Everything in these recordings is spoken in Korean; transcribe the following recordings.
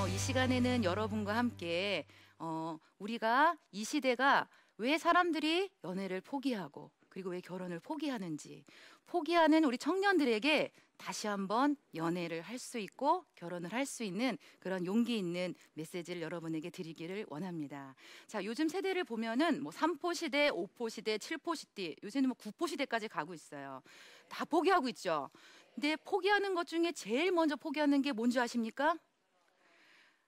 이 시간에는 여러분과 함께 우리가 이 시대가 왜 사람들이 연애를 포기하고 그리고 왜 결혼을 포기하는지, 포기하는 우리 청년들에게 다시 한번 연애를 할 수 있고 결혼을 할 수 있는 그런 용기 있는 메시지를 여러분에게 드리기를 원합니다. 자, 요즘 세대를 보면은 뭐 3포 시대, 5포 시대, 7포 시대, 요새는 뭐 9포 시대까지 가고 있어요. 다 포기하고 있죠. 근데 포기하는 것 중에 제일 먼저 포기하는 게 뭔지 아십니까?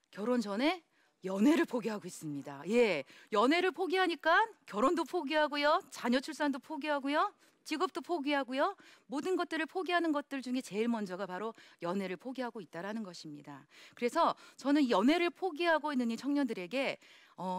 결혼 전에 연애를 포기하고 있습니다. 예, 연애를 포기하니까 결혼도 포기하고요, 자녀 출산도 포기하고요, 직업도 포기하고요, 모든 것들을 포기하는 것들 중에 제일 먼저가 바로 연애를 포기하고 있다라는 것입니다. 그래서 저는 이 연애를 포기하고 있는 이 청년들에게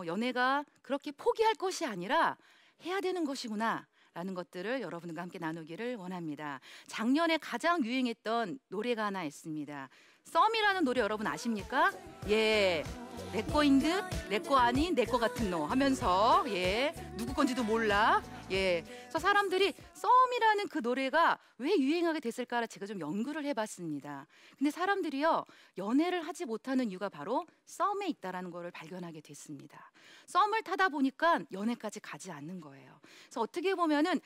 연애가 그렇게 포기할 것이 아니라 해야 되는 것이구나 라는 것들을 여러분과 함께 나누기를 원합니다. 작년에 가장 유행했던 노래가 하나 있습니다. 썸이라는 노래 여러분 아십니까? 예, 내 거인 듯 내 거 아닌 내 거 같은 너 하면서, 예, 누구 건지도 몰라. 예, 그래서 사람들이 썸이라는 그 노래가 왜 유행하게 됐을까를 제가 좀 연구를 해봤습니다. 근데 사람들이요, 연애를 하지 못하는 이유가 바로 썸에 있다라는 것을 발견하게 됐습니다. 썸을 타다 보니까 연애까지 가지 않는 거예요. 그래서 어떻게 보면은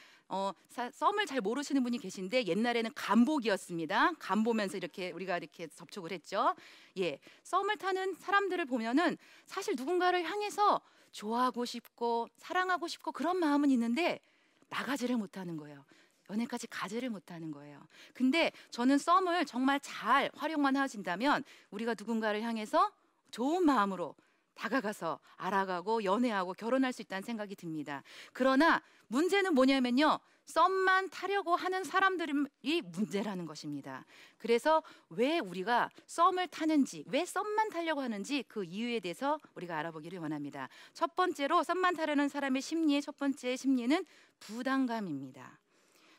썸을 잘 모르시는 분이 계신데, 옛날에는 간보기였습니다. 간보면서 이렇게 우리가 이렇게 접촉을 했죠. 예, 썸을 타는 사람들을 보면은 사실 누군가를 향해서 좋아하고 싶고 사랑하고 싶고 그런 마음은 있는데 나가지를 못하는 거예요. 연애까지 가지를 못하는 거예요. 근데 저는 썸을 정말 잘 활용만 하신다면 우리가 누군가를 향해서 좋은 마음으로 다가가서 알아가고 연애하고 결혼할 수 있다는 생각이 듭니다. 그러나 문제는 뭐냐면요, 썸만 타려고 하는 사람들이 문제라는 것입니다. 그래서 왜 우리가 썸을 타는지, 왜 썸만 타려고 하는지 그 이유에 대해서 우리가 알아보기를 원합니다. 첫 번째로 썸만 타려는 사람의 심리의 첫 번째 심리는 부담감입니다.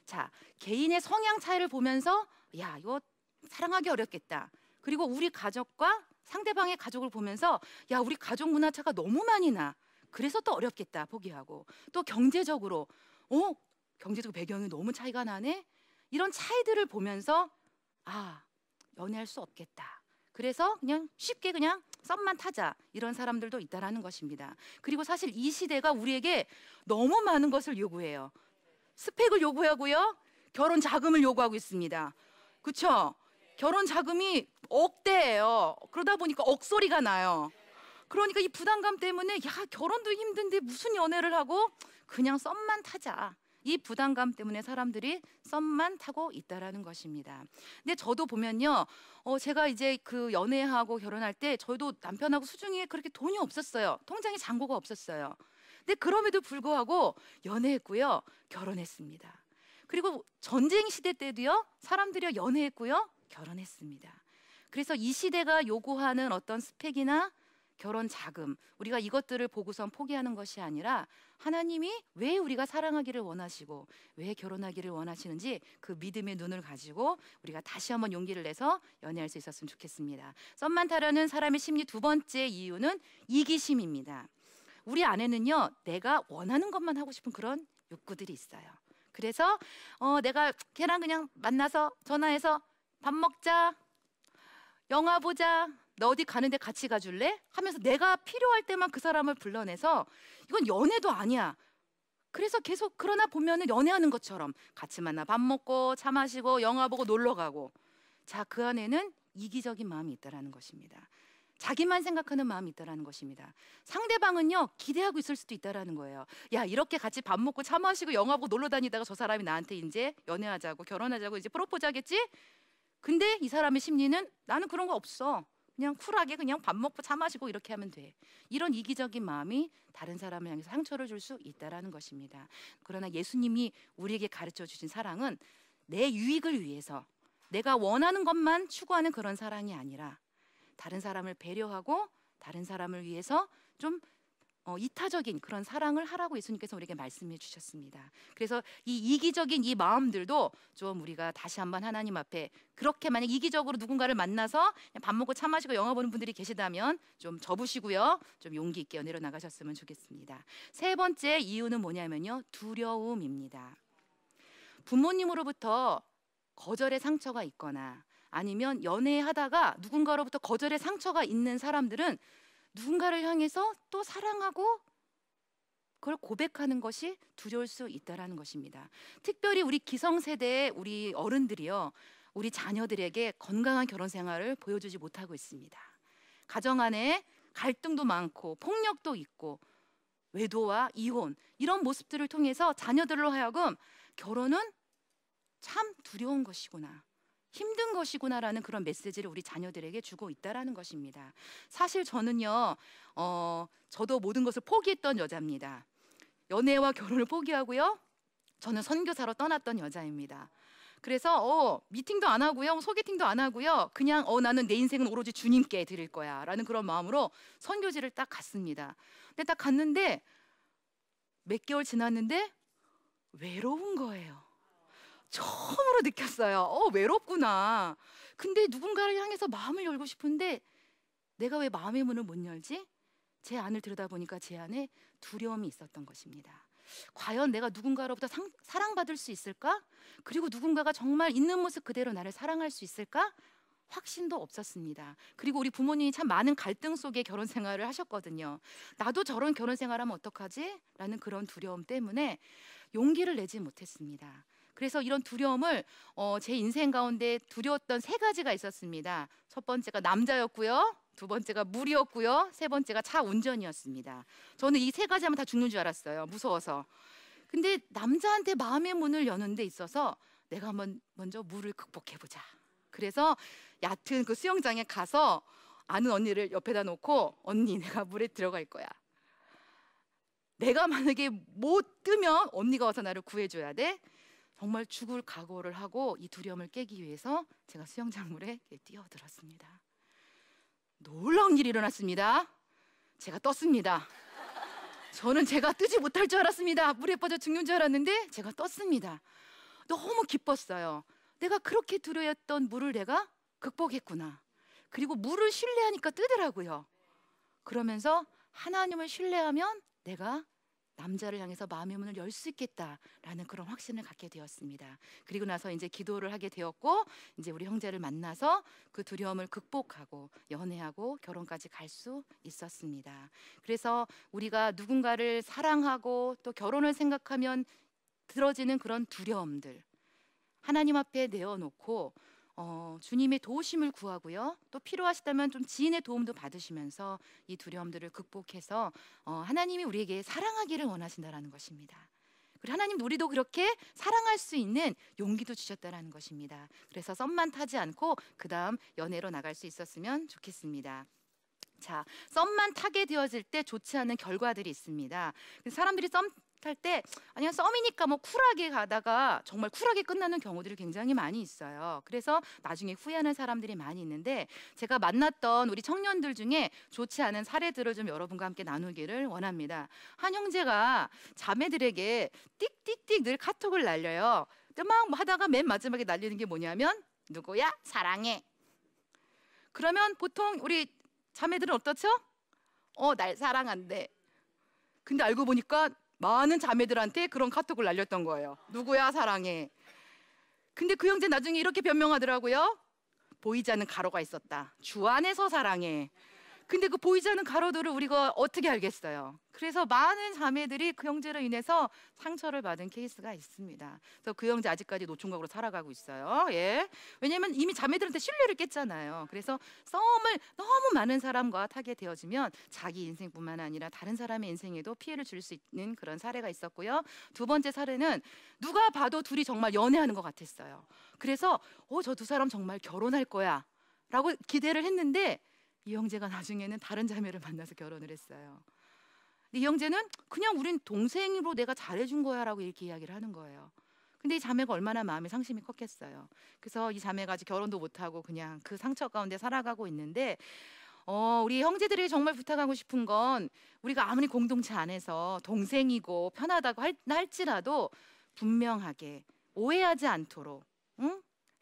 자, 개인의 성향 차이를 보면서 야, 이거 사랑하기 어렵겠다. 그리고 우리 가족과 상대방의 가족을 보면서 야, 우리 가족 문화차가 너무 많이 나. 그래서 또 어렵겠다 포기하고, 또 경제적으로 경제적 배경이 너무 차이가 나네. 이런 차이들을 보면서 연애할 수 없겠다. 그래서 그냥 쉽게 그냥 썸만 타자, 이런 사람들도 있다라는 것입니다. 그리고 사실 이 시대가 우리에게 너무 많은 것을 요구해요. 스펙을 요구하고요, 결혼 자금을 요구하고 있습니다. 그렇죠? 결혼 자금이 억대예요. 그러다 보니까 억소리가 나요. 그러니까 이 부담감 때문에 야, 결혼도 힘든데 무슨 연애를 하고 그냥 썸만 타자, 이 부담감 때문에 사람들이 썸만 타고 있다라는 것입니다. 근데 저도 보면요, 제가 이제 그 연애하고 결혼할 때 저도 남편하고 수중에 그렇게 돈이 없었어요. 통장에 잔고가 없었어요. 근데 그럼에도 불구하고 연애했고요, 결혼했습니다. 그리고 전쟁 시대 때도요, 사람들이 연애했고요, 결혼했습니다. 그래서 이 시대가 요구하는 어떤 스펙이나 결혼 자금, 우리가 이것들을 보고선 포기하는 것이 아니라 하나님이 왜 우리가 사랑하기를 원하시고 왜 결혼하기를 원하시는지 그 믿음의 눈을 가지고 우리가 다시 한번 용기를 내서 연애할 수 있었으면 좋겠습니다. 썸만 타려는 사람의 심리 두 번째 이유는 이기심입니다. 우리 안에는요, 내가 원하는 것만 하고 싶은 그런 욕구들이 있어요. 그래서 내가 걔랑 그냥 만나서 전화해서 밥 먹자, 영화 보자, 너 어디 가는데 같이 가줄래? 하면서 내가 필요할 때만 그 사람을 불러내서, 이건 연애도 아니야. 그래서 계속 그러나 보면은 연애하는 것처럼 같이 만나 밥 먹고 차 마시고 영화 보고 놀러 가고, 자, 그 안에는 이기적인 마음이 있다라는 것입니다. 자기만 생각하는 마음이 있다라는 것입니다. 상대방은요, 기대하고 있을 수도 있다라는 거예요. 야, 이렇게 같이 밥 먹고 차 마시고 영화 보고 놀러 다니다가 저 사람이 나한테 이제 연애하자고 결혼하자고 이제 프로포즈 하겠지? 근데 이 사람의 심리는 나는 그런 거 없어, 그냥 쿨하게 그냥 밥 먹고 차 마시고 이렇게 하면 돼. 이런 이기적인 마음이 다른 사람을 향해서 상처를 줄 수 있다라는 것입니다. 그러나 예수님이 우리에게 가르쳐 주신 사랑은 내 유익을 위해서 내가 원하는 것만 추구하는 그런 사랑이 아니라 다른 사람을 배려하고 다른 사람을 위해서 좀 이타적인 그런 사랑을 하라고 예수님께서 우리에게 말씀해 주셨습니다. 그래서 이 이기적인 이 마음들도 좀 우리가 다시 한번 하나님 앞에, 그렇게 만약 이기적으로 누군가를 만나서 그냥 밥 먹고 차 마시고 영화 보는 분들이 계시다면 좀 접으시고요, 좀 용기 있게 연애로 나가셨으면 좋겠습니다. 세 번째 이유는 뭐냐면요, 두려움입니다. 부모님으로부터 거절의 상처가 있거나 아니면 연애하다가 누군가로부터 거절의 상처가 있는 사람들은 누군가를 향해서 또 사랑하고 그걸 고백하는 것이 두려울 수 있다는 것입니다. 특별히 우리 기성세대의 우리 어른들이요, 우리 자녀들에게 건강한 결혼 생활을 보여주지 못하고 있습니다. 가정 안에 갈등도 많고 폭력도 있고 외도와 이혼, 이런 모습들을 통해서 자녀들로 하여금 결혼은 참 두려운 것이구나, 힘든 것이구나라는 그런 메시지를 우리 자녀들에게 주고 있다라는 것입니다. 사실 저는요, 저도 모든 것을 포기했던 여자입니다. 연애와 결혼을 포기하고요, 저는 선교사로 떠났던 여자입니다. 그래서 미팅도 안 하고요, 소개팅도 안 하고요, 그냥 나는 내 인생은 오로지 주님께 드릴 거야 라는 그런 마음으로 선교지를 딱 갔습니다. 근데 딱 갔는데 몇 개월 지났는데 외로운 거예요. 처음으로 느꼈어요. 외롭구나. 근데 누군가를 향해서 마음을 열고 싶은데 내가 왜 마음의 문을 못 열지? 제 안을 들여다보니까 제 안에 두려움이 있었던 것입니다. 과연 내가 누군가로부터 사랑받을 수 있을까? 그리고 누군가가 정말 있는 모습 그대로 나를 사랑할 수 있을까? 확신도 없었습니다. 그리고 우리 부모님이 참 많은 갈등 속에 결혼 생활을 하셨거든요. 나도 저런 결혼 생활하면 어떡하지? 라는 그런 두려움 때문에 용기를 내지 못했습니다. 그래서 이런 두려움을 제 인생 가운데 두려웠던 3가지가 있었습니다. 첫 번째가 남자였고요, 두 번째가 물이었고요, 세 번째가 차 운전이었습니다. 저는 이 3가지 하면 다 죽는 줄 알았어요, 무서워서. 근데 남자한테 마음의 문을 여는 데 있어서 내가 먼저 물을 극복해보자. 그래서 얕은 그 수영장에 가서 아는 언니를 옆에다 놓고, 언니 내가 물에 들어갈 거야. 내가 만약에 못 뜨면 언니가 와서 나를 구해줘야 돼. 정말 죽을 각오를 하고 이 두려움을 깨기 위해서 제가 수영장물에 뛰어들었습니다. 놀라운 일이 일어났습니다. 제가 떴습니다. 저는 제가 뜨지 못할 줄 알았습니다. 물에 빠져 죽는 줄 알았는데 제가 떴습니다. 너무 기뻤어요. 내가 그렇게 두려웠던 물을 내가 극복했구나. 그리고 물을 신뢰하니까 뜨더라고요. 그러면서 하나님을 신뢰하면 내가 남자를 향해서 마음의 문을 열 수 있겠다라는 그런 확신을 갖게 되었습니다. 그리고 나서 이제 기도를 하게 되었고, 이제 우리 형제를 만나서 그 두려움을 극복하고 연애하고 결혼까지 갈 수 있었습니다. 그래서 우리가 누군가를 사랑하고 또 결혼을 생각하면 들어지는 그런 두려움들 하나님 앞에 내어놓고 주님의 도우심을 구하고요, 또 필요하시다면 좀 지인의 도움도 받으시면서 이 두려움들을 극복해서 하나님이 우리에게 사랑하기를 원하신다라는 것입니다. 그리고 하나님 우리도 그렇게 사랑할 수 있는 용기도 주셨다라는 것입니다. 그래서 썸만 타지 않고 그 다음 연애로 나갈 수 있었으면 좋겠습니다. 자, 썸만 타게 되어질 때 좋지 않은 결과들이 있습니다. 사람들이 썸 탈 때 아니야 썸이니까 뭐 쿨하게 가다가 정말 쿨하게 끝나는 경우들이 굉장히 많이 있어요. 그래서 나중에 후회하는 사람들이 많이 있는데, 제가 만났던 우리 청년들 중에 좋지 않은 사례들을 좀 여러분과 함께 나누기를 원합니다. 한 형제가 자매들에게 띡띡띡 늘 카톡을 날려요. 막 하다가 맨 마지막에 날리는 게 뭐냐면 누구야? 사랑해. 그러면 보통 우리 자매들은 어떻죠? 날 사랑한대. 근데 알고 보니까 많은 자매들한테 그런 카톡을 날렸던 거예요. 누구야? 사랑해. 근데 그 형제 나중에 이렇게 변명하더라고요. 보이지 않는 가로가 있었다. 주 안에서 사랑해. 근데 그 보이지 않는 가로들을 우리가 어떻게 알겠어요? 그래서 많은 자매들이 그 형제로 인해서 상처를 받은 케이스가 있습니다. 그래서 그 형제 아직까지 노총각으로 살아가고 있어요. 예. 왜냐하면 이미 자매들한테 신뢰를 깼잖아요. 그래서 썸을 너무 많은 사람과 타게 되어지면 자기 인생뿐만 아니라 다른 사람의 인생에도 피해를 줄 수 있는 그런 사례가 있었고요. 두 번째 사례는 누가 봐도 둘이 정말 연애하는 것 같았어요. 그래서 저 두 사람 정말 결혼할 거야 라고 기대를 했는데, 이 형제가 나중에는 다른 자매를 만나서 결혼을 했어요. 이 형제는 그냥 우린 동생으로 내가 잘해준 거야 라고 이렇게 이야기를 하는 거예요. 근데 이 자매가 얼마나 마음에 상심이 컸겠어요. 그래서 이 자매가 아직 결혼도 못하고 그냥 그 상처 가운데 살아가고 있는데, 우리 형제들이 정말 부탁하고 싶은 건, 우리가 아무리 공동체 안에서 동생이고 편하다고 할지라도 분명하게 오해하지 않도록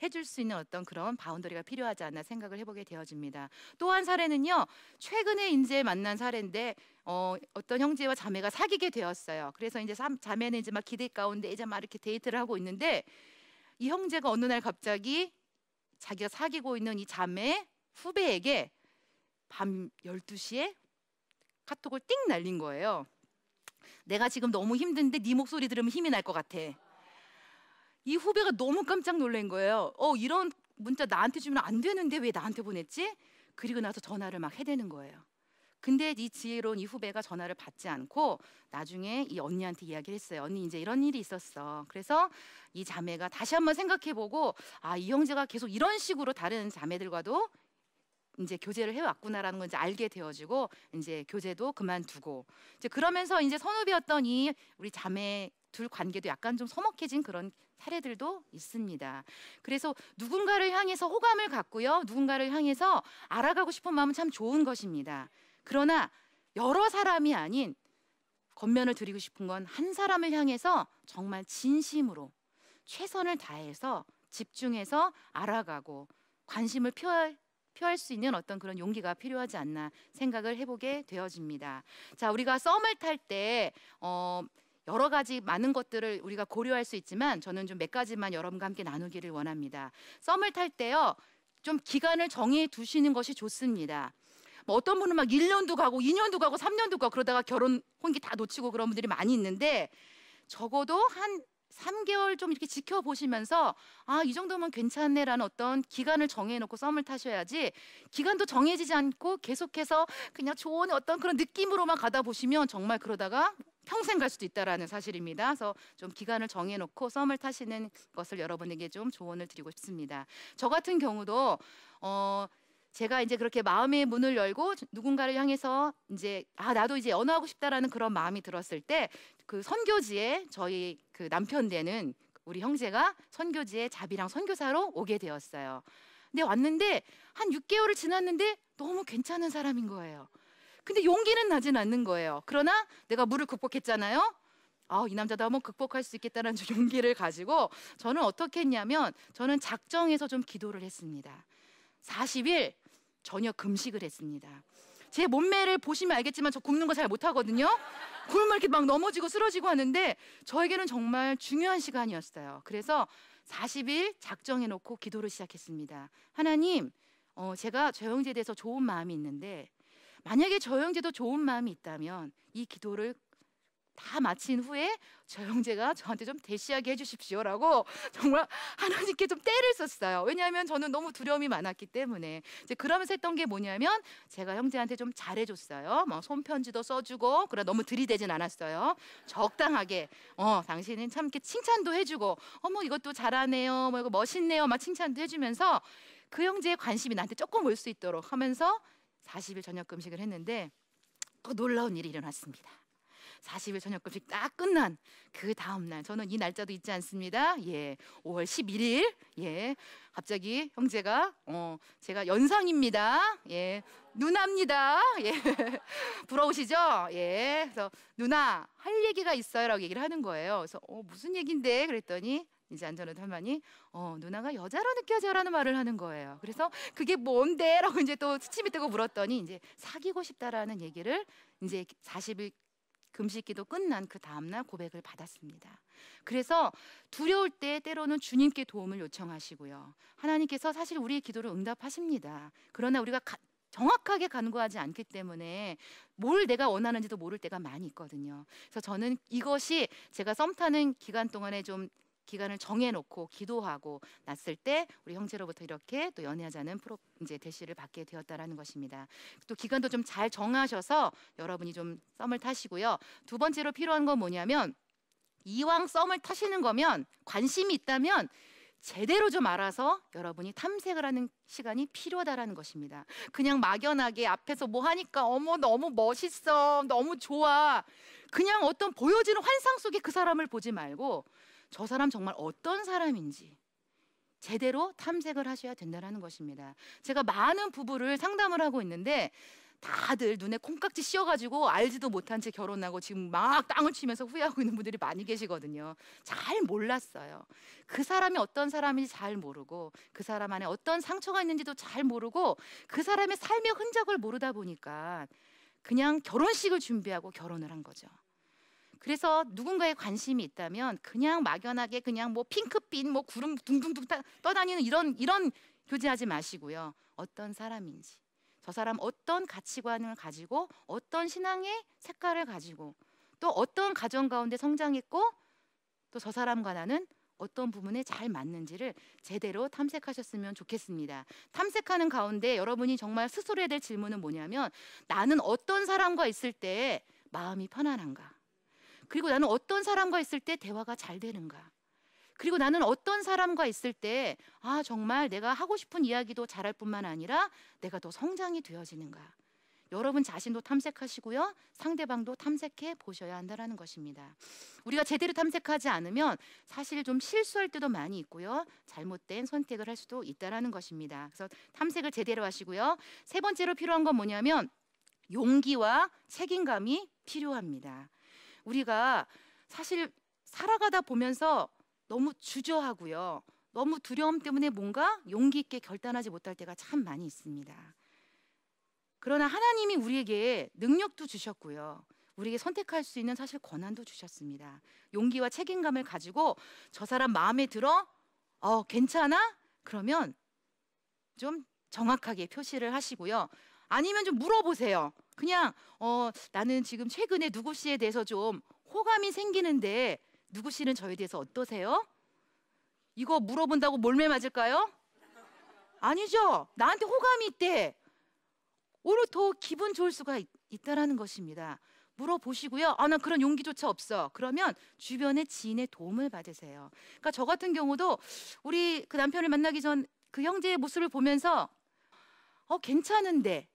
해줄 수 있는 어떤 그런 바운더리가 필요하지 않나 생각을 해보게 되어집니다. 또 한 사례는요, 최근에 이제 만난 사례인데 어떤 형제와 자매가 사귀게 되었어요. 그래서 이제 자매는 이제 막 기대 가운데 이제 막 이렇게 데이트를 하고 있는데, 이 형제가 어느 날 갑자기 자기가 사귀고 있는 이 자매 후배에게 밤 12시에 카톡을 띵 날린 거예요. 내가 지금 너무 힘든데 네 목소리 들으면 힘이 날 것 같아. 이 후배가 너무 깜짝 놀란 거예요. 이런 문자 나한테 주면 안 되는데 왜 나한테 보냈지? 그리고 나서 전화를 막 해대는 거예요. 근데 이 지혜로운 이 후배가 전화를 받지 않고 나중에 이 언니한테 이야기를 했어요. 언니, 이제 이런 일이 있었어. 그래서 이 자매가 다시 한번 생각해보고, 이 형제가 계속 이런 식으로 다른 자매들과도 이제 교제를 해왔구나라는 걸 이제 알게 되어지고, 이제 교제도 그만두고, 이제 그러면서 이제 선후배였던 이 우리 자매 둘 관계도 약간 좀 서먹해진 그런 사례들도 있습니다. 그래서 누군가를 향해서 호감을 갖고요, 누군가를 향해서 알아가고 싶은 마음은 참 좋은 것입니다. 그러나 여러 사람이 아닌, 권면을 드리고 싶은 건 한 사람을 향해서 정말 진심으로 최선을 다해서 집중해서 알아가고 관심을 표할 수 있는 어떤 그런 용기가 필요하지 않나 생각을 해보게 되어집니다. 자, 우리가 썸을 탈 때 여러 가지 많은 것들을 우리가 고려할 수 있지만, 저는 좀 몇 가지만 여러분과 함께 나누기를 원합니다. 썸을 탈 때요, 좀 기간을 정해 두시는 것이 좋습니다. 뭐 어떤 분은 막 1년도 가고 2년도 가고 3년도 가고 그러다가 결혼 혼기 다 놓치고 그런 분들이 많이 있는데, 적어도 한 3개월 좀 이렇게 지켜보시면서 이 정도면 괜찮네라는 어떤 기간을 정해놓고 썸을 타셔야지, 기간도 정해지지 않고 계속해서 그냥 좋은 어떤 그런 느낌으로만 가다 보시면 정말 그러다가 평생 갈 수도 있다라는 사실입니다. 그래서 좀 기간을 정해놓고 썸을 타시는 것을 여러분에게 좀 조언을 드리고 싶습니다. 저 같은 경우도 제가 이제 그렇게 마음의 문을 열고 누군가를 향해서 이제 나도 이제 연애하고 싶다라는 그런 마음이 들었을 때, 그 선교지에 저희 그 남편 되는 우리 형제가 선교지에 자비랑 선교사로 오게 되었어요. 근데 왔는데 한 6개월을 지났는데 너무 괜찮은 사람인 거예요. 근데 용기는 나진 않는 거예요. 그러나 내가 물을 극복했잖아요. 이 남자도 한번 극복할 수 있겠다는 용기를 가지고 저는 어떻게 했냐면, 저는 작정해서 좀 기도를 했습니다. 40일 저녁 금식을 했습니다. 제 몸매를 보시면 알겠지만 저 굶는 거 잘 못하거든요. 굶으면 이렇게 막 넘어지고 쓰러지고 하는데, 저에게는 정말 중요한 시간이었어요. 그래서 40일 작정해놓고 기도를 시작했습니다. 하나님, 제가 저 형제에 대해서 좋은 마음이 있는데, 만약에 저 형제도 좋은 마음이 있다면 이 기도를 다 마친 후에 저 형제가 저한테 좀 대시하게 해주십시오라고 정말 하나님께 좀 떼를 썼어요. 왜냐하면 저는 너무 두려움이 많았기 때문에. 이제 그러면서 했던 게 뭐냐면, 제가 형제한테 좀 잘해줬어요. 뭐 손편지도 써주고, 그래 너무 들이대진 않았어요. 적당하게 당신은 참 이렇게 칭찬도 해주고, 어머 이것도 잘하네요, 뭐 이거 멋있네요, 막 칭찬도 해주면서 그 형제의 관심이 나한테 조금 올 수 있도록 하면서 40일 저녁 금식을 했는데, 또 놀라운 일이 일어났습니다. 40일 저녁 금식 딱 끝난 그 다음날, 저는 이 날짜도 잊지 않습니다. 5월 11일. 갑자기 형제가 제가 연상입니다. 누나입니다. 부러우시죠? 그래서 누나 할 얘기가 있어요라고 얘기를 하는 거예요. 그래서 무슨 얘긴데? 그랬더니 이제 안전한 할머니 누나가 여자로 느껴져라는 말을 하는 거예요. 그래서 그게 뭔데? 라고 이제 또 스치미 뜨고 물었더니, 이제 사귀고 싶다라는 얘기를 이제 40일 금식기도 끝난 그 다음날 고백을 받았습니다. 그래서 두려울 때 때로는 주님께 도움을 요청하시고요, 하나님께서 사실 우리의 기도를 응답하십니다. 그러나 우리가 정확하게 간구하지 않기 때문에 뭘 내가 원하는지도 모를 때가 많이 있거든요. 그래서 저는 이것이 제가 썸 타는 기간 동안에 좀 기간을 정해놓고 기도하고 났을 때 우리 형제로부터 이렇게 또 연애하자는 이제 대시를 받게 되었다라는 것입니다. 또 기간도 좀 잘 정하셔서 여러분이 좀 썸을 타시고요. 두 번째로 필요한 건 뭐냐면, 이왕 썸을 타시는 거면, 관심이 있다면 제대로 좀 알아서 여러분이 탐색을 하는 시간이 필요하다라는 것입니다. 그냥 막연하게 앞에서 뭐 하니까 어머 너무 멋있어, 너무 좋아, 그냥 어떤 보여지는 환상 속에 그 사람을 보지 말고, 저 사람 정말 어떤 사람인지 제대로 탐색을 하셔야 된다는 것입니다. 제가 많은 부부를 상담을 하고 있는데, 다들 눈에 콩깍지 씌워가지고 알지도 못한 채 결혼하고 지금 막 땅을 치면서 후회하고 있는 분들이 많이 계시거든요. 잘 몰랐어요. 그 사람이 어떤 사람인지 잘 모르고, 그 사람 안에 어떤 상처가 있는지도 잘 모르고, 그 사람의 삶의 흔적을 모르다 보니까 그냥 결혼식을 준비하고 결혼을 한 거죠. 그래서 누군가에 관심이 있다면 그냥 막연하게 그냥 뭐 핑크빛 뭐 구름 둥둥둥 떠다니는 이런 교제하지 마시고요. 어떤 사람인지, 저 사람 어떤 가치관을 가지고 어떤 신앙의 색깔을 가지고 또 어떤 가정 가운데 성장했고 또 저 사람과 나는 어떤 부분에 잘 맞는지를 제대로 탐색하셨으면 좋겠습니다. 탐색하는 가운데 여러분이 정말 스스로 해야 될 질문은 뭐냐면, 나는 어떤 사람과 있을 때 마음이 편안한가? 그리고 나는 어떤 사람과 있을 때 대화가 잘 되는가? 그리고 나는 어떤 사람과 있을 때 정말 내가 하고 싶은 이야기도 잘할 뿐만 아니라 내가 더 성장이 되어지는가? 여러분 자신도 탐색하시고요. 상대방도 탐색해 보셔야 한다는 것입니다. 우리가 제대로 탐색하지 않으면 사실 좀 실수할 때도 많이 있고요. 잘못된 선택을 할 수도 있다는 것입니다. 그래서 탐색을 제대로 하시고요. 세 번째로 필요한 건 뭐냐면 용기와 책임감이 필요합니다. 우리가 사실 살아가다 보면서 너무 주저하고요. 너무 두려움 때문에 뭔가 용기 있게 결단하지 못할 때가 참 많이 있습니다. 그러나 하나님이 우리에게 능력도 주셨고요. 우리에게 선택할 수 있는 사실 권한도 주셨습니다. 용기와 책임감을 가지고 저 사람 마음에 들어? 괜찮아? 그러면 좀 정확하게 표시를 하시고요. 아니면 좀 물어보세요. 그냥 나는 지금 최근에 누구 씨에 대해서 좀 호감이 생기는데 누구 씨는 저에 대해서 어떠세요? 이거 물어본다고 몰매 맞을까요? 아니죠. 나한테 호감이 있대. 오히려 더 기분 좋을 수가 있다라는 것입니다. 물어보시고요. 난 그런 용기조차 없어. 그러면 주변의 지인의 도움을 받으세요. 그러니까 저 같은 경우도 우리 그 남편을 만나기 전 그 형제의 모습을 보면서 괜찮은데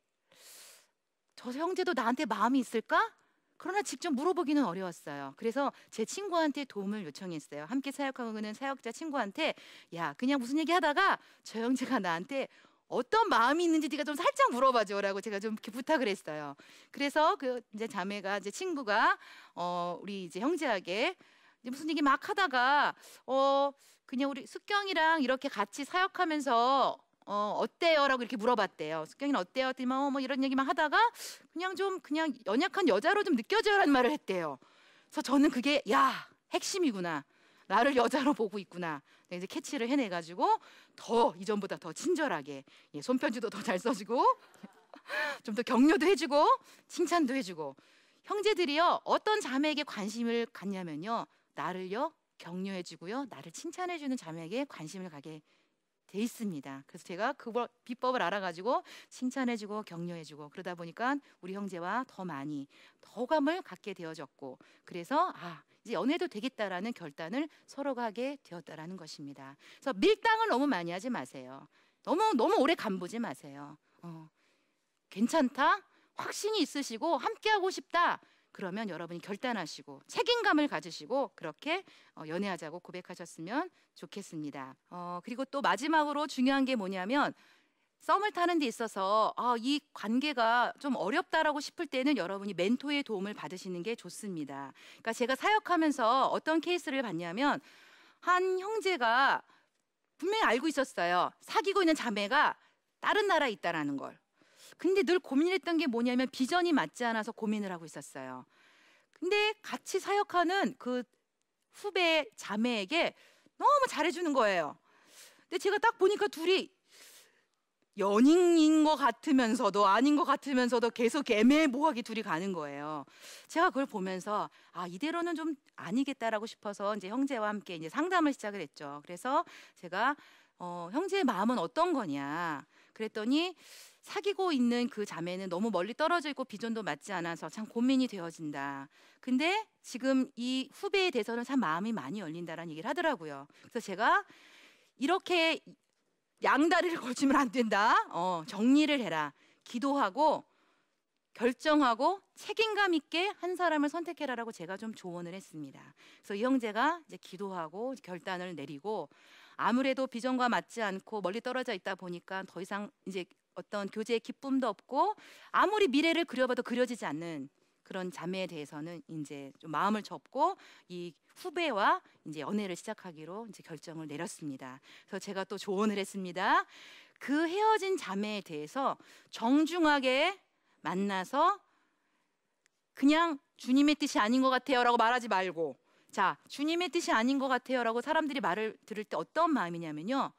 저 형제도 나한테 마음이 있을까? 그러나 직접 물어보기는 어려웠어요. 그래서 제 친구한테 도움을 요청했어요. 함께 사역하고 있는 사역자 친구한테, 야, 그냥 무슨 얘기 하다가 저 형제가 나한테 어떤 마음이 있는지 네가 좀 살짝 물어봐줘라고 제가 좀 이렇게 부탁을 했어요. 그래서 그 이제 자매가 이제 친구가 우리 이제 형제에게 이제 무슨 얘기 막 하다가 그냥 우리 숙경이랑 이렇게 같이 사역하면서 어때요?라고 이렇게 물어봤대요. 숙경이는 어때요? 했더니 뭐 이런 얘기만 하다가 그냥 연약한 여자로 좀 느껴져요라는 말을 했대요. 그래서 저는 그게 핵심이구나. 나를 여자로 보고 있구나. 이제 캐치를 해내가지고 더 이전보다 더 친절하게 손편지도 더 잘 써주고 좀 더 격려도 해주고 칭찬도 해주고, 형제들이요 어떤 자매에게 관심을 갖냐면요 나를요 격려해주고요 나를 칭찬해주는 자매에게 관심을 가게 돼 있습니다. 그래서 제가 그 비법을 알아가지고 칭찬해주고 격려해주고 그러다 보니까 우리 형제와 더 많이 더 호감을 갖게 되어졌고, 그래서 이제 연애도 되겠다라는 결단을 서로가 하게 되었다라는 것입니다. 그래서 밀당을 너무 많이 하지 마세요. 너무 오래 간보지 마세요. 괜찮다, 확신이 있으시고 함께하고 싶다. 그러면 여러분이 결단하시고 책임감을 가지시고 그렇게 연애하자고 고백하셨으면 좋겠습니다. 그리고 또 마지막으로 중요한 게 뭐냐면, 썸을 타는 데 있어서 이 관계가 좀 어렵다라고 싶을 때는 여러분이 멘토의 도움을 받으시는 게 좋습니다. 그러니까 제가 사역하면서 어떤 케이스를 봤냐면, 한 형제가 분명히 알고 있었어요. 사귀고 있는 자매가 다른 나라에 있다라는 걸. 근데 늘 고민했던 게 뭐냐면 비전이 맞지 않아서 고민을 하고 있었어요. 근데 같이 사역하는 그 후배 자매에게 너무 잘해주는 거예요. 근데 제가 딱 보니까 둘이 연인인 것 같으면서도 아닌 것 같으면서도 계속 애매모호하게 둘이 가는 거예요. 제가 그걸 보면서 이대로는 좀 아니겠다라고 싶어서 이제 형제와 함께 이제 상담을 시작을 했죠. 그래서 제가 형제의 마음은 어떤 거냐 그랬더니, 사귀고 있는 그 자매는 너무 멀리 떨어져 있고 비전도 맞지 않아서 참 고민이 되어진다. 근데 지금 이 후배에 대해서는 참 마음이 많이 열린다라는 얘기를 하더라고요. 그래서 제가 이렇게 양다리를 걸치면 안 된다. 정리를 해라. 기도하고 결정하고 책임감 있게 한 사람을 선택해라라고 제가 좀 조언을 했습니다. 그래서 이 형제가 이제 기도하고 결단을 내리고, 아무래도 비전과 맞지 않고 멀리 떨어져 있다 보니까 더 이상 이제 어떤 교제의 기쁨도 없고 아무리 미래를 그려봐도 그려지지 않는 그런 자매에 대해서는 이제 좀 마음을 접고 이 후배와 이제 연애를 시작하기로 이제 결정을 내렸습니다. 그래서 제가 또 조언을 했습니다. 그 헤어진 자매에 대해서 정중하게 만나서 그냥 주님의 뜻이 아닌 것 같아요라고 말하지 말고, 자, 주님의 뜻이 아닌 것 같아요라고 사람들이 말을 들을 때 어떤 마음이냐면요,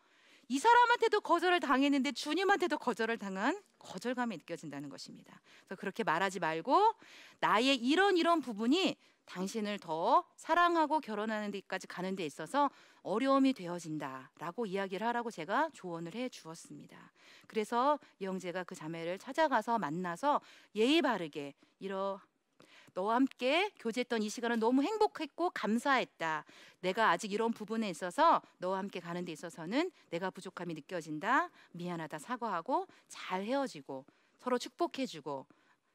이 사람한테도 거절을 당했는데 주님한테도 거절을 당한 거절감이 느껴진다는 것입니다. 그래서 그렇게 말하지 말고 나의 이런 부분이 당신을 더 사랑하고 결혼하는 데까지 가는 데 있어서 어려움이 되어진다라고 이야기를 하라고 제가 조언을 해 주었습니다. 그래서 이 형제가 그 자매를 찾아가서 만나서 예의 바르게 너와 함께 교제했던 이 시간은 너무 행복했고 감사했다. 내가 아직 이런 부분에 있어서 너와 함께 가는 데 있어서는 내가 부족함이 느껴진다. 미안하다 사과하고 잘 헤어지고 서로 축복해주고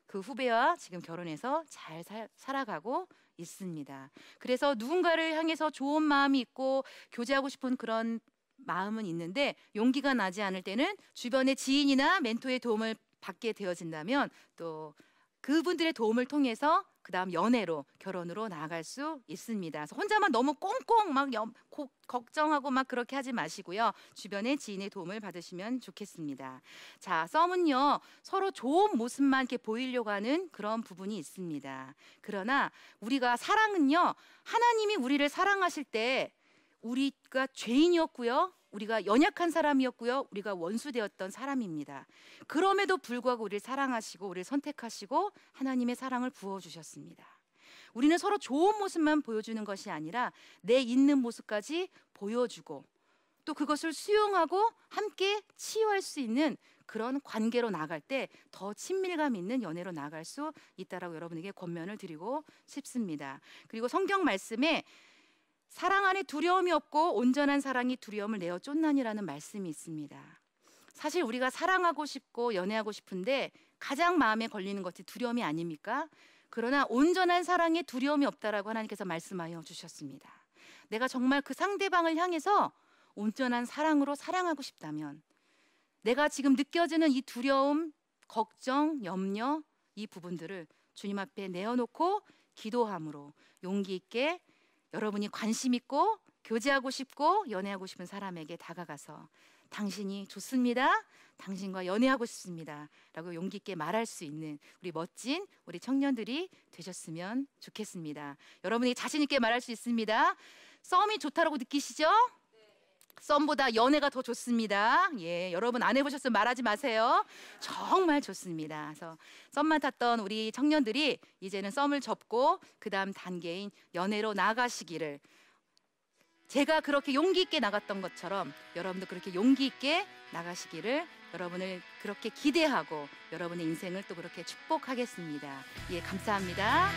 그 후배와 지금 결혼해서 잘 살아가고 있습니다. 그래서 누군가를 향해서 좋은 마음이 있고 교제하고 싶은 그런 마음은 있는데 용기가 나지 않을 때는 주변의 지인이나 멘토의 도움을 받게 되어진다면 또 그분들의 도움을 통해서 그 다음 연애로 결혼으로 나아갈 수 있습니다. 그래서 혼자만 너무 꽁꽁 막 걱정하고 막 그렇게 하지 마시고요. 주변의 지인의 도움을 받으시면 좋겠습니다. 자, 썸은요 서로 좋은 모습만 이렇게 보이려고 하는 그런 부분이 있습니다. 그러나 우리가 사랑은요 하나님이 우리를 사랑하실 때 우리가 죄인이었고요. 우리가 연약한 사람이었고요. 우리가 원수되었던 사람입니다. 그럼에도 불구하고 우리를 사랑하시고 우리를 선택하시고 하나님의 사랑을 부어주셨습니다. 우리는 서로 좋은 모습만 보여주는 것이 아니라 내 있는 모습까지 보여주고 또 그것을 수용하고 함께 치유할 수 있는 그런 관계로 나아갈 때 더 친밀감 있는 연애로 나아갈 수 있다라고 여러분에게 권면을 드리고 싶습니다. 그리고 성경 말씀에 사랑 안에 두려움이 없고 온전한 사랑이 두려움을 내어 쫓나니라는 말씀이 있습니다. 사실 우리가 사랑하고 싶고 연애하고 싶은데 가장 마음에 걸리는 것이 두려움이 아닙니까? 그러나 온전한 사랑에 두려움이 없다라고 하나님께서 말씀하여 주셨습니다. 내가 정말 그 상대방을 향해서 온전한 사랑으로 사랑하고 싶다면 내가 지금 느껴지는 이 두려움, 걱정, 염려 이 부분들을 주님 앞에 내어놓고 기도함으로 용기 있게 여러분이 관심 있고 교제하고 싶고 연애하고 싶은 사람에게 다가가서 당신이 좋습니다. 당신과 연애하고 싶습니다. 라고 용기 있게 말할 수 있는 우리 멋진 우리 청년들이 되셨으면 좋겠습니다. 여러분이 자신 있게 말할 수 있습니다. 썸이 좋다라고 느끼시죠? 썸보다 연애가 더 좋습니다. 예, 여러분 안 해보셨으면 말하지 마세요. 정말 좋습니다. 그래서 썸만 탔던 우리 청년들이 이제는 썸을 접고 그 다음 단계인 연애로 나가시기를 제가 그렇게 용기 있게 나갔던 것처럼 여러분도 그렇게 용기 있게 나가시기를 여러분을 그렇게 기대하고 여러분의 인생을 또 그렇게 축복하겠습니다. 예, 감사합니다.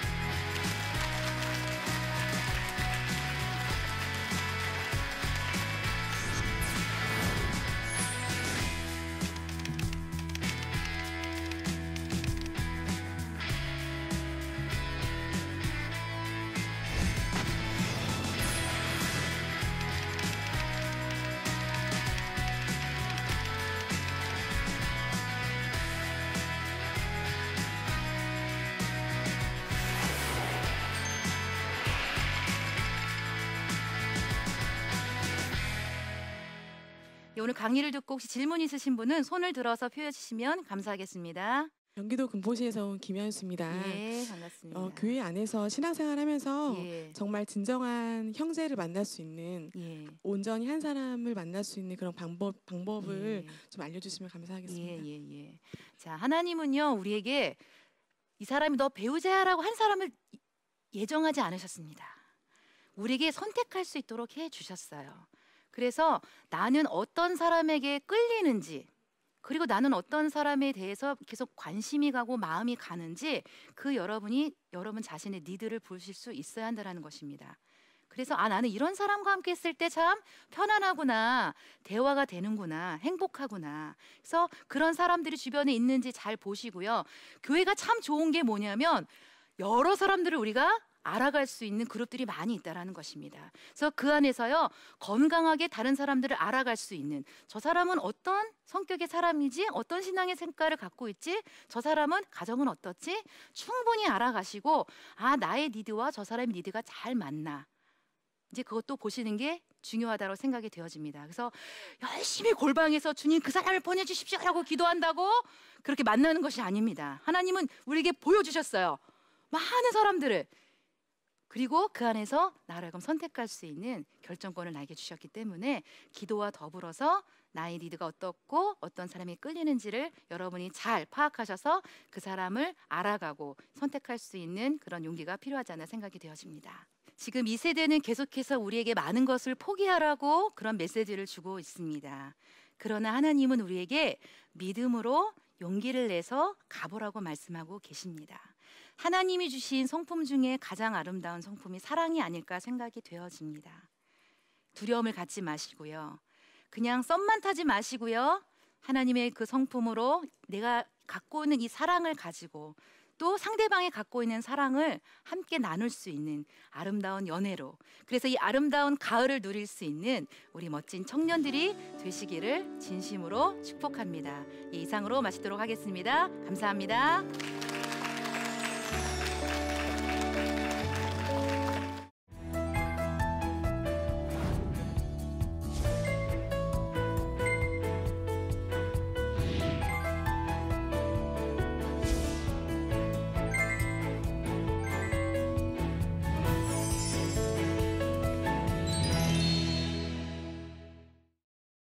오늘 강의를 듣고 혹시 질문 있으신 분은 손을 들어서 표해 주시면 감사하겠습니다. 경기도 금포시에서 온 김현수입니다. 예, 반갑습니다. 교회 안에서 신앙생활하면서 예. 정말 진정한 형제를 만날 수 있는 예. 온전히 한 사람을 만날 수 있는 그런 방법을 예. 좀 알려주시면 감사하겠습니다. 예. 자, 하나님은요 우리에게 이 사람이 너 배우자라고 한 사람을 예정하지 않으셨습니다. 우리에게 선택할 수 있도록 해 주셨어요. 그래서 나는 어떤 사람에게 끌리는지 그리고 나는 어떤 사람에 대해서 계속 관심이 가고 마음이 가는지 그 여러분 자신의 니드를 보실 수 있어야 한다는 것입니다. 그래서 나는 이런 사람과 함께 있을 때 참 편안하구나, 대화가 되는구나, 행복하구나. 그래서 그런 사람들이 주변에 있는지 잘 보시고요. 교회가 참 좋은 게 뭐냐면 여러 사람들을 우리가 알아갈 수 있는 그룹들이 많이 있다라는 것입니다. 그래서 그 안에서요 건강하게 다른 사람들을 알아갈 수 있는 저 사람은 어떤 성격의 사람이지, 어떤 신앙의 생각을 갖고 있지, 저 사람은 가정은 어떻지 충분히 알아가시고 나의 니드와 저 사람의 니드가 잘 맞나 이제 그것도 보시는 게 중요하다고 생각이 되어집니다. 그래서 열심히 골방에서 주님 그 사람을 보내주십시오라고 기도한다고 그렇게 만나는 것이 아닙니다. 하나님은 우리에게 보여주셨어요. 많은 사람들을. 그리고 그 안에서 나를 하여금 선택할 수 있는 결정권을 나에게 주셨기 때문에 기도와 더불어서 나의 리드가 어떻고 어떤 사람이 끌리는지를 여러분이 잘 파악하셔서 그 사람을 알아가고 선택할 수 있는 그런 용기가 필요하지 않나 생각이 되어집니다. 지금 이 세대는 계속해서 우리에게 많은 것을 포기하라고 그런 메시지를 주고 있습니다. 그러나 하나님은 우리에게 믿음으로 용기를 내서 가보라고 말씀하고 계십니다. 하나님이 주신 성품 중에 가장 아름다운 성품이 사랑이 아닐까 생각이 되어집니다. 두려움을 갖지 마시고요. 그냥 썸만 타지 마시고요. 하나님의 그 성품으로 내가 갖고 있는 이 사랑을 가지고 또 상대방이 갖고 있는 사랑을 함께 나눌 수 있는 아름다운 연애로, 그래서 이 아름다운 가을을 누릴 수 있는 우리 멋진 청년들이 되시기를 진심으로 축복합니다. 이상으로 마치도록 하겠습니다. 감사합니다.